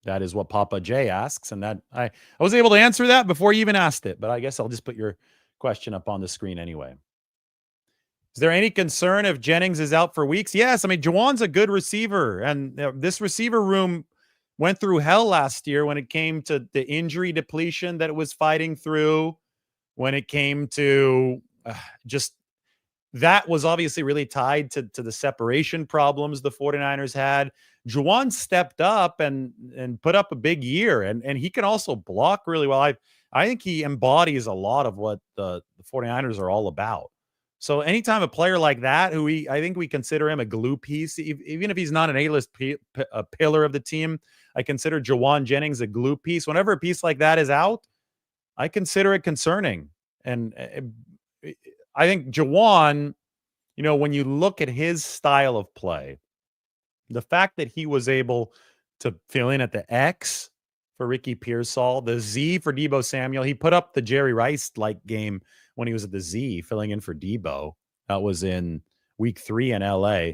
That is what Papa J asks. And that I was able to answer that before you even asked it, but I guess I'll just put your question up on the screen anyway. Is there any concern if Jennings is out for weeks? Yes. I mean, Juwan's a good receiver, and this receiver room went through hell last year when it came to the injury depletion that it was fighting through, when it came to just that was obviously really tied to the separation problems the 49ers had. Juwan stepped up and put up a big year, and he can also block really well. I think he embodies a lot of what the 49ers are all about. So anytime a player like that, I think we consider him a glue piece, even if he's not an A-list a pillar of the team, I consider Juwan Jennings a glue piece. Whenever a piece like that is out, I consider it concerning. And I think Juwan, when you look at his style of play, the fact that he was able to fill in at the X for Ricky Pearsall, the Z for Deebo Samuel, he put up the Jerry Rice-like game when he was at the Z, filling in for Deebo. That was in week 3 in LA.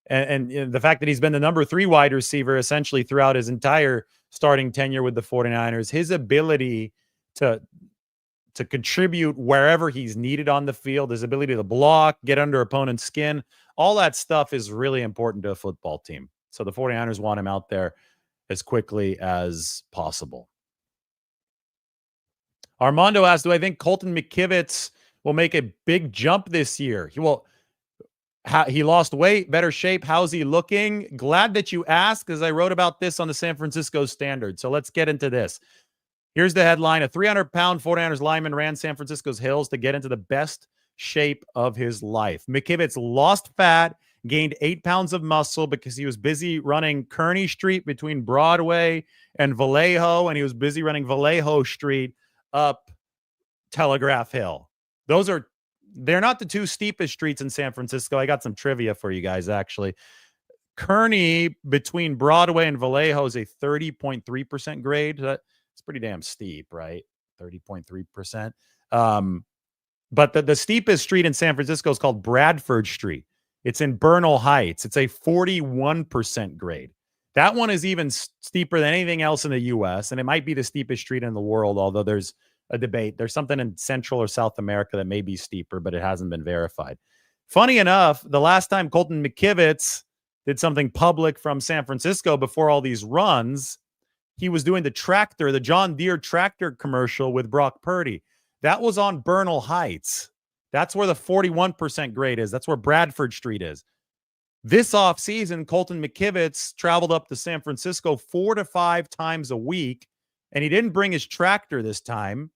And the fact that he's been the number 3 wide receiver essentially throughout his entire starting tenure with the 49ers, his ability to contribute wherever he's needed on the field, his ability to block, get under opponent's skin, all that stuff is really important to a football team. So the 49ers want him out there as quickly as possible. Armando asks, do I think Colton McKivitz will make a big jump this year? He lost weight, better shape. How's he looking? Glad that you asked, because I wrote about this on the San Francisco Standard. So let's get into this. Here's the headline. A 300-pound 49ers lineman ran San Francisco's hills to get into the best shape of his life. McKivitz lost fat, gained 8 pounds of muscle because he was busy running Kearny Street between Broadway and Vallejo, and he was busy running Vallejo Street up Telegraph Hill. They're not the 2 steepest streets in San Francisco. I got some trivia for you guys, actually. Kearny between Broadway and Vallejo is a 30.3% grade. It's pretty damn steep, right? 30.3%. But the steepest street in San Francisco is called Bradford Street. It's in Bernal Heights. It's a 41% grade. That one is even steeper than anything else in the U.S., and it might be the steepest street in the world, although there's a debate. There's something in Central or South America that may be steeper, but it hasn't been verified. Funny enough, the last time Colton McKivitz did something public from San Francisco before all these runs, he was doing the John Deere tractor commercial with Brock Purdy. That was on Bernal Heights. That's where the 41% grade is. That's where Bradford Street is. This offseason, Colton McKivitz traveled up to San Francisco 4 to 5 times a week, and he didn't bring his tractor this time.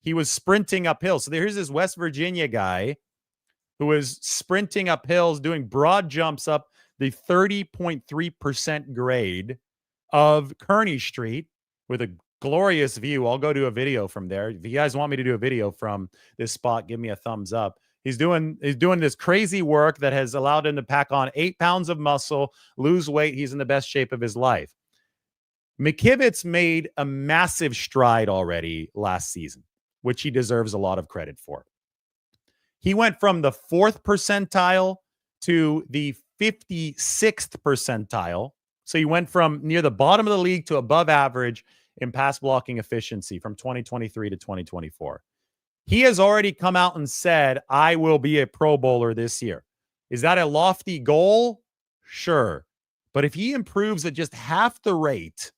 He was sprinting up hills. So here's this West Virginia guy who was sprinting up hills, doing broad jumps up the 30.3% grade of Kearny Street with a glorious view. I'll go do a video from there. If you guys want me to do a video from this spot, give me a thumbs up. He's doing this crazy work that has allowed him to pack on 8 pounds of muscle, lose weight. He's in the best shape of his life. McKivitz made a massive stride already last season, which he deserves a lot of credit for. He went from the 4th percentile to the 56th percentile. So he went from near the bottom of the league to above average in pass blocking efficiency from 2023 to 2024. He has already come out and said, I will be a Pro Bowler this year. Is that a lofty goal? Sure. But if he improves at just half the rate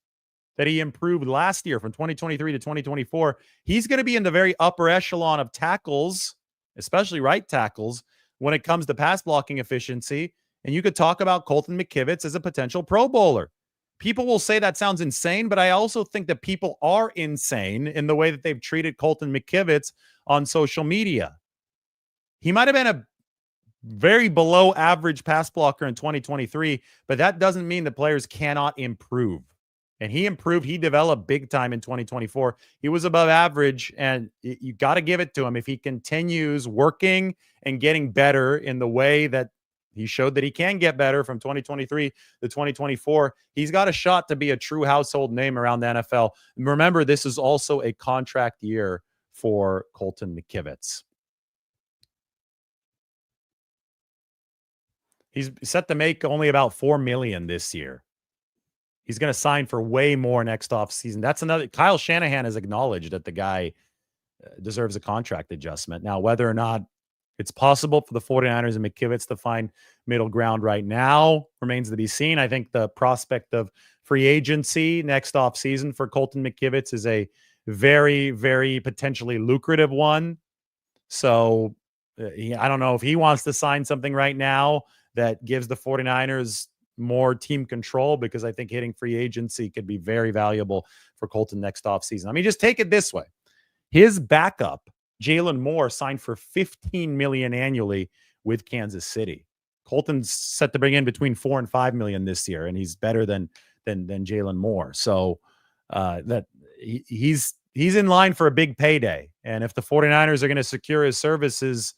that he improved last year from 2023 to 2024, he's going to be in the very upper echelon of tackles, especially right tackles, when it comes to pass blocking efficiency. And you could talk about Colton McKivitz as a potential Pro Bowler. People will say that sounds insane, but I also think that people are insane in the way that they've treated Colton McKivitz on social media. He might have been a very below average pass blocker in 2023, but that doesn't mean that players cannot improve. And he improved. He developed big time in 2024. He was above average, and you got to give it to him. If he continues working and getting better in the way that He showed that he can get better from 2023 to 2024. He's got a shot to be a true household name around the NFL. And remember, this is also a contract year for Colton McKivitz. He's set to make only about $4 million this year. He's going to sign for way more next offseason. That's another. Kyle Shanahan has acknowledged that the guy deserves a contract adjustment. Now, whether or not it's possible for the 49ers and McKivitz to find middle ground right now remains to be seen. I think the prospect of free agency next offseason for Colton McKivitz is a very, very potentially lucrative one. So I don't know if he wants to sign something right now that gives the 49ers more team control, because I think hitting free agency could be very valuable for Colton next offseason. I mean, just take it this way. His backup, Jalen Moore, signed for $15 million annually with Kansas City. Colton's set to bring in between $4 and $5 million this year, and he's better than Jalen Moore. So that he's in line for a big payday. And if the 49ers are going to secure his services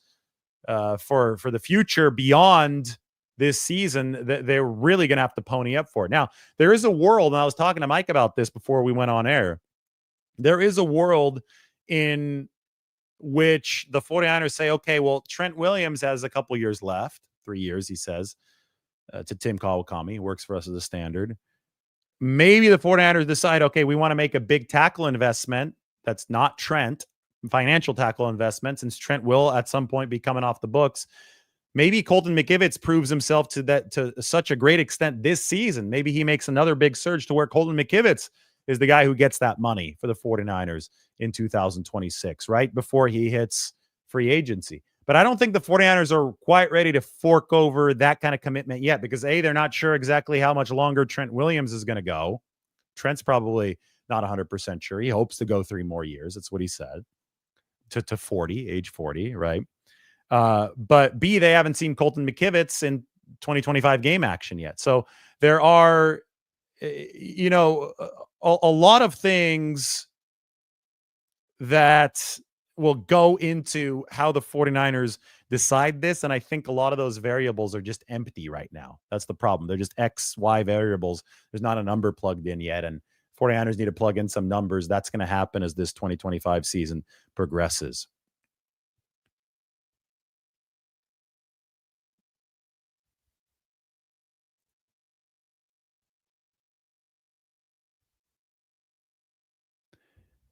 for the future beyond this season, they're really going to have to pony up for it. Now, there is a world, and I was talking to Mike about this before we went on air. There is a world in which the 49ers say, okay, well, Trent Williams has a couple years left, 3 years, he says, to Tim Kawakami, who works for us as a standard. Maybe the 49ers decide, okay, we want to make a big tackle investment that's not Trent, financial tackle investment, since Trent will at some point be coming off the books. Maybe Colton McKivitz proves himself to such a great extent this season. Maybe he makes another big surge to where Colton McKivitz is the guy who gets that money for the 49ers in 2026, right before he hits free agency. But I don't think the 49ers are quite ready to fork over that kind of commitment yet, because A, they're not sure exactly how much longer Trent Williams is going to go. Trent's probably not 100% sure. He hopes to go 3 more years. That's what he said, to 40, age 40, right? But B, they haven't seen Colton McKivitz in 2025 game action yet. So there are, a lot of things that will go into how the 49ers decide this. And I think a lot of those variables are just empty right now. That's the problem. They're just X, Y variables. There's not a number plugged in yet. And 49ers need to plug in some numbers. That's going to happen as this 2025 season progresses.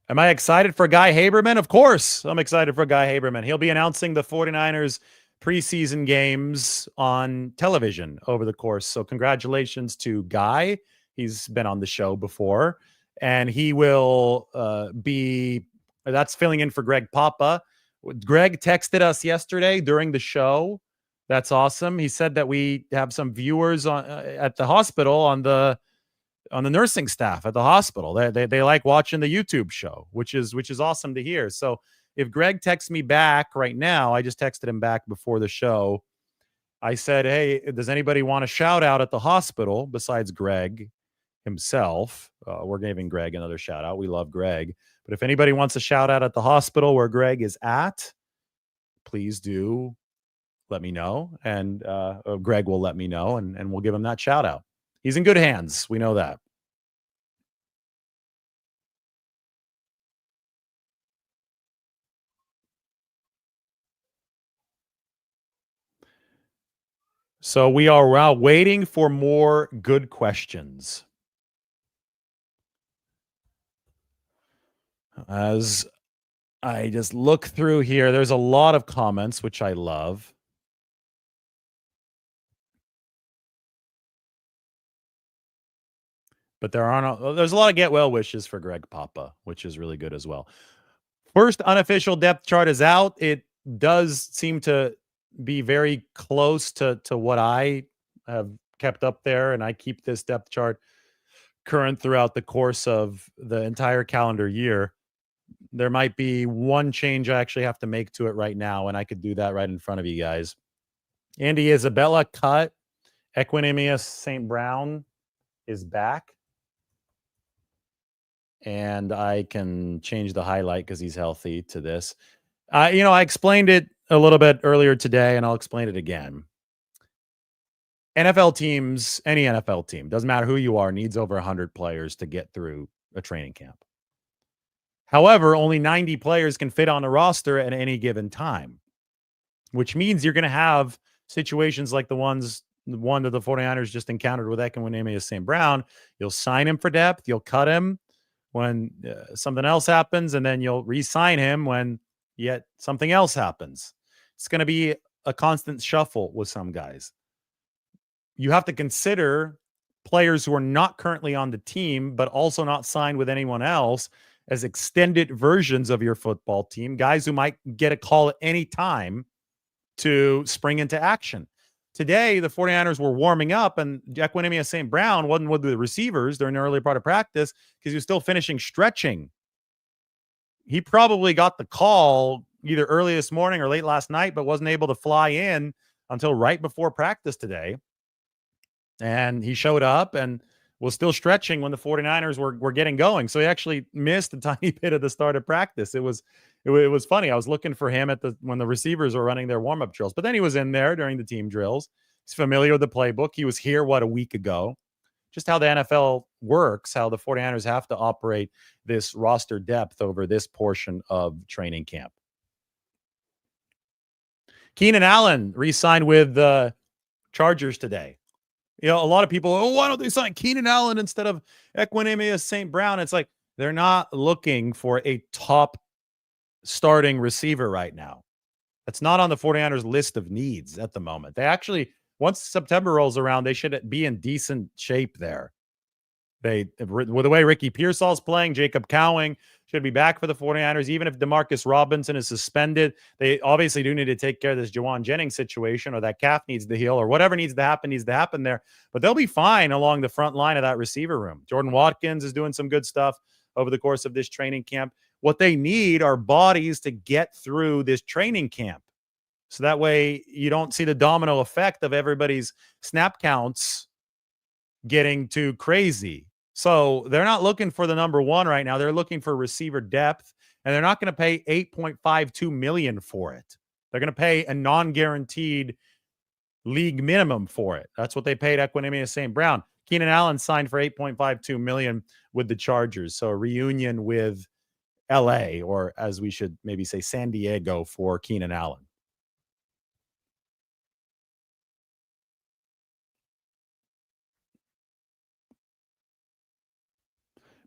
Am I excited for Guy Haberman? Of course, I'm excited for Guy Haberman. He'll be announcing the 49ers preseason games on television over the course. So congratulations to Guy. He's been on the show before, and he will that's filling in for Greg Papa. Greg texted us yesterday during the show. That's awesome. He said that we have some viewers at the hospital on the nursing staff at the hospital. They like watching the YouTube show, which is awesome to hear. So if Greg texts me back right now, I just texted him back before the show. I said, hey, does anybody want a shout out at the hospital besides Greg himself? We're giving Greg another shout out. We love Greg. But if anybody wants a shout out at the hospital where Greg is at, please do let me know. And Greg will let me know, and we'll give him that shout out. He's in good hands. We know that. So we are now waiting for more good questions. As I just look through here, there's a lot of comments, which I love. But there's a lot of get well wishes for Greg Papa, which is really good as well. First unofficial depth chart is out. It does seem to be very close to what I have kept up there, and I keep this depth chart current throughout the course of the entire calendar year. There might be one change I actually have to make to it right now, and I could do that right in front of you guys. Andy Isabella cut. Equanimous St. Brown is back. And I can change the highlight because he's healthy to this. I explained it a little bit earlier today, and I'll explain it again. NFL teams, any NFL team, doesn't matter who you are, needs over 100 players to get through a training camp. However, only 90 players can fit on a roster at any given time, which means you're going to have situations like the one that the 49ers just encountered with Ekwanimeous St. Brown. You'll sign him for depth. You'll cut him when something else happens, and then you'll re-sign him when yet something else happens. It's going to be a constant shuffle with some guys. You have to consider players who are not currently on the team, but also not signed with anyone else as extended versions of your football team, guys who might get a call at any time to spring into action. Today, the 49ers were warming up, and Ekwanimeous St. Brown wasn't with the receivers during the early part of practice because he was still finishing stretching. He probably got the call either early this morning or late last night, but wasn't able to fly in until right before practice today. And he showed up and was still stretching when the 49ers were getting going. So he actually missed a tiny bit of the start of practice. It was funny. I was looking for him when the receivers were running their warm-up drills, but then he was in there during the team drills. He's familiar with the playbook. He was here, a week ago. Just how the NFL works, how the 49ers have to operate this roster depth over this portion of training camp. Keenan Allen re-signed with the Chargers today. You know, a lot of people, why don't they sign Keenan Allen instead of Ekwanimeous St. Brown? It's like they're not looking for a top starting receiver right now. That's not on the 49ers list of needs at the moment. They actually, once September rolls around, they should be in decent shape there. With the way Ricky Pearsall's playing, Jacob Cowing should be back for the 49ers. Even if Demarcus Robinson is suspended, they obviously do need to take care of this Juwan Jennings situation, or that calf needs to heal, or whatever needs to happen there. But they'll be fine along the front line of that receiver room. Jordan Watkins is doing some good stuff over the course of this training camp. What they need are bodies to get through this training camp. So that way you don't see the domino effect of everybody's snap counts getting too crazy. So they're not looking for the number one right now. They're looking for receiver depth, and they're not going to pay $8.52 million for it. They're going to pay a non-guaranteed league minimum for it. That's what they paid Ekwanimeous St. Brown. Keenan Allen signed for $8.52 million with the Chargers. So a reunion with LA, or as we should maybe say, San Diego, for Keenan Allen.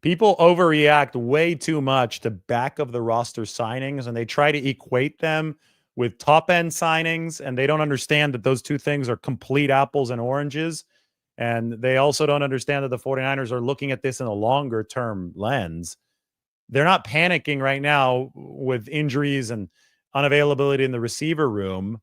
People overreact way too much to back of the roster signings, and they try to equate them with top end signings, and they don't understand that those two things are complete apples and oranges. And they also don't understand that the 49ers are looking at this in a longer term lens. They're not panicking right now with injuries and unavailability in the receiver room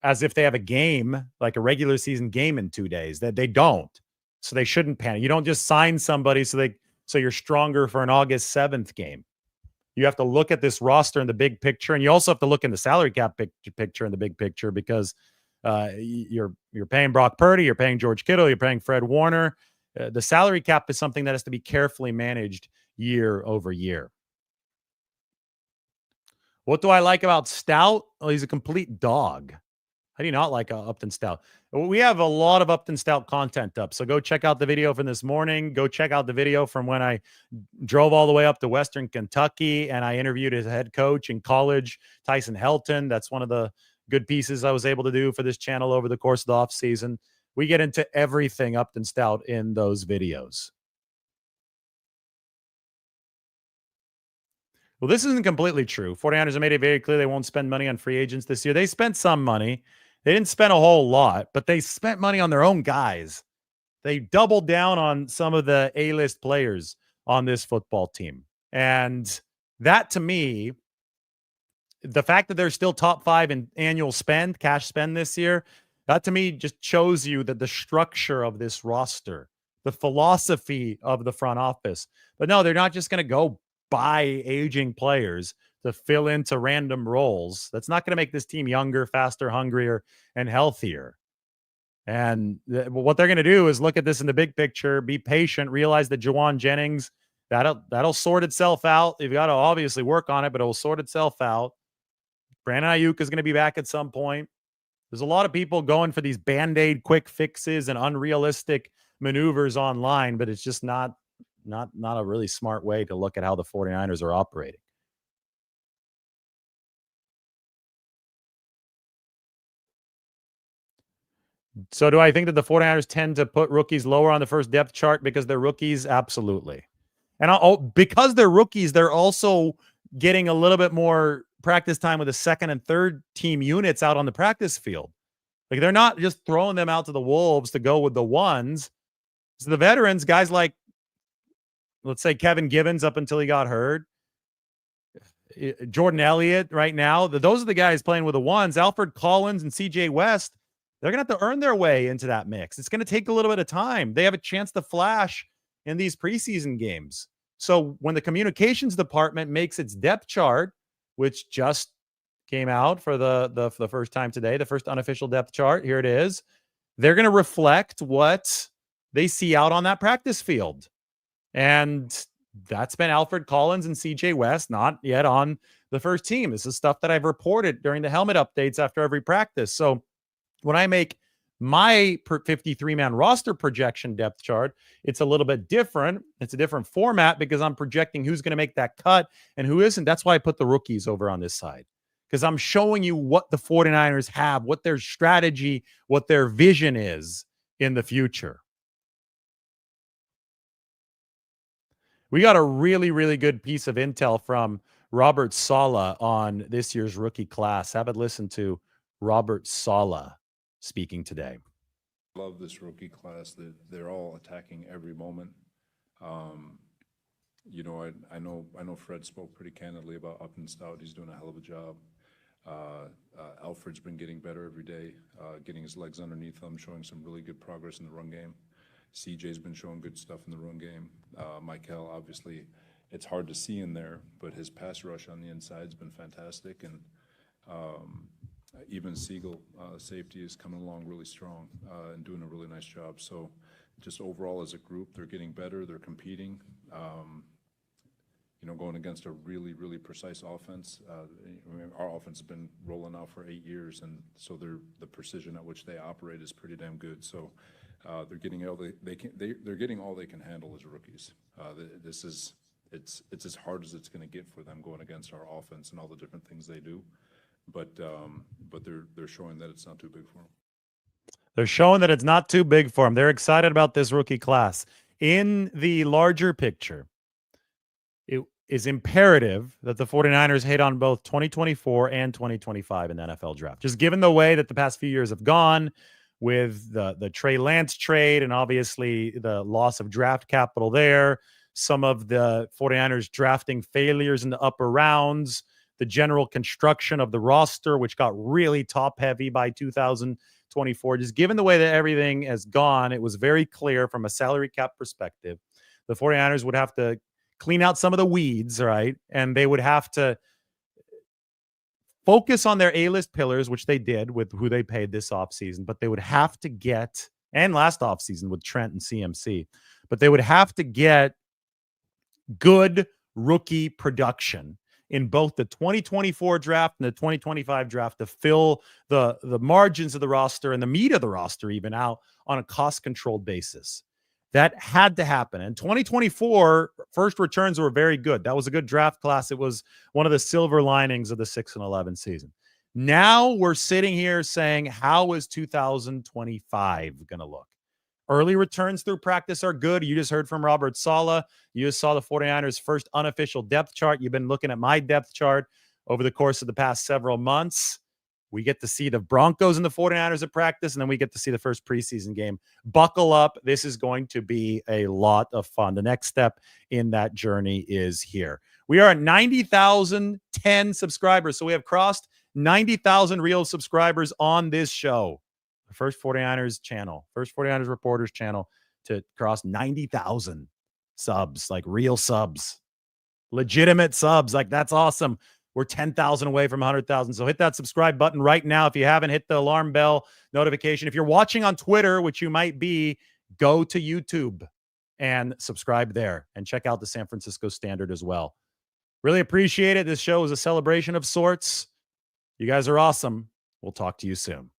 as if they have a game, like a regular season game in 2 days. That they don't. So they shouldn't panic. You don't just sign somebody so you're stronger for an August 7th game. You have to look at this roster in the big picture, and you also have to look in the salary cap picture in the big picture, because you're paying Brock Purdy, you're paying George Kittle, you're paying Fred Warner. The salary cap is something that has to be carefully managed year over year. What do I like about Stout? Oh, he's a complete dog. How do you not like Upton Stout? We have a lot of Upton Stout content up, so go check out the video from this morning. Go check out the video from when I drove all the way up to Western Kentucky and I interviewed his head coach in college, Tyson Helton. That's one of the good pieces I was able to do for this channel over the course of the offseason. We get into everything Upton Stout in those videos. Well, this isn't completely true. 49ers have made it very clear they won't spend money on free agents this year. They spent some money. They didn't spend a whole lot, but they spent money on their own guys. They doubled down on some of the A-list players on this football team. And that, to me, the fact that they're still top 5 in annual spend, cash spend this year, that to me just shows you that the structure of this roster, the philosophy of the front office. But no, they're not just going to go buy aging players to fill into random roles. That's not going to make this team younger, faster, hungrier, and healthier. And what they're going to do is look at this in the big picture, be patient, realize that Juwan Jennings, that'll sort itself out. You've got to obviously work on it, but it will sort itself out. Brandon Ayuk is going to be back at some point. There's a lot of people going for these Band-Aid quick fixes and unrealistic maneuvers online, but it's just not a really smart way to look at how the 49ers are operating. So do I think that the 49ers tend to put rookies lower on the first depth chart because they're rookies? Absolutely. And because they're rookies, they're also getting a little bit more practice time with the second and third team units out on the practice field. Like, they're not just throwing them out to the wolves to go with the ones. So the veterans, guys like, let's say, Kevin Givens up until he got hurt, Jordan Elliott right now, those are the guys playing with the ones. Alfred Collins and CJ West, they're going to have to earn their way into that mix. It's going to take a little bit of time. They have a chance to flash in these preseason games. So when the communications department makes its depth chart, which just came out for the first time today, the first unofficial depth chart, here it is, they're going to reflect what they see out on that practice field. And that's been Alfred Collins and CJ West, not yet on the first team. This is stuff that I've reported during the helmet updates after every practice. So when I make my 53-man roster projection depth chart, it's a little bit different. It's a different format because I'm projecting who's going to make that cut and who isn't. That's why I put the rookies over on this side, because I'm showing you what the 49ers have, what their strategy, what their vision is in the future. We got a really, really good piece of intel from Robert Saleh on this year's rookie class. Have a listen to Robert Saleh speaking today. Love this rookie class. They're all attacking every moment. You know, I know Fred spoke pretty candidly about Upton Stout. He's doing a hell of a job. Alfred's been getting better every day, getting his legs underneath him, showing some really good progress in the run game. CJ's been showing good stuff in the run game. Mykel, obviously, it's hard to see in there, but his pass rush on the inside's been fantastic. And even Siegel, safety, is coming along really strong and doing a really nice job. So just overall as a group, they're getting better. They're competing. You know, going against a really, really precise offense. I mean, our offense has been rolling out for 8 years, and so the precision at which they operate is pretty damn good. So they're getting all they're getting all they can handle as rookies. It's as hard as it's going to get for them going against our offense and all the different things they do. But they're showing that it's not too big for them. They're showing that it's not too big for them. They're excited about this rookie class. In the larger picture, it is imperative that the 49ers hit on both 2024 and 2025 in the NFL draft. Just given the way that the past few years have gone with the Trey Lance trade and obviously the loss of draft capital there, some of the 49ers drafting failures in the upper rounds, the general construction of the roster, which got really top heavy by 2024. Just given the way that everything has gone, it was very clear from a salary cap perspective, the 49ers would have to clean out some of the weeds, right? And they would have to focus on their A-list pillars, which they did with who they paid this offseason, but they would have to get, and last offseason with Trent and CMC, but they would have to get good rookie production in both the 2024 draft and the 2025 draft to fill the margins of the roster and the meat of the roster even out on a cost-controlled basis. That had to happen. And 2024 first returns were very good. That was a good draft class. It was one of the silver linings of the 6-11 season. Now we're sitting here saying, how is 2025 going to look? Early returns through practice are good. You just heard from Robert Saleh. You just saw the 49ers' first unofficial depth chart. You've been looking at my depth chart over the course of the past several months. We get to see the Broncos and the 49ers at practice, and then we get to see the first preseason game. Buckle up. This is going to be a lot of fun. The next step in that journey is here. We are at 90,010 subscribers, so we have crossed 90,000 real subscribers on this show. The first 49ers channel, first 49ers reporters channel to cross 90,000 subs, like real subs, legitimate subs. Like, that's awesome. We're 10,000 away from 100,000. So hit that subscribe button right now. If you haven't, hit the alarm bell notification. If you're watching on Twitter, which you might be, go to YouTube and subscribe there and check out the San Francisco Standard as well. Really appreciate it. This show is a celebration of sorts. You guys are awesome. We'll talk to you soon.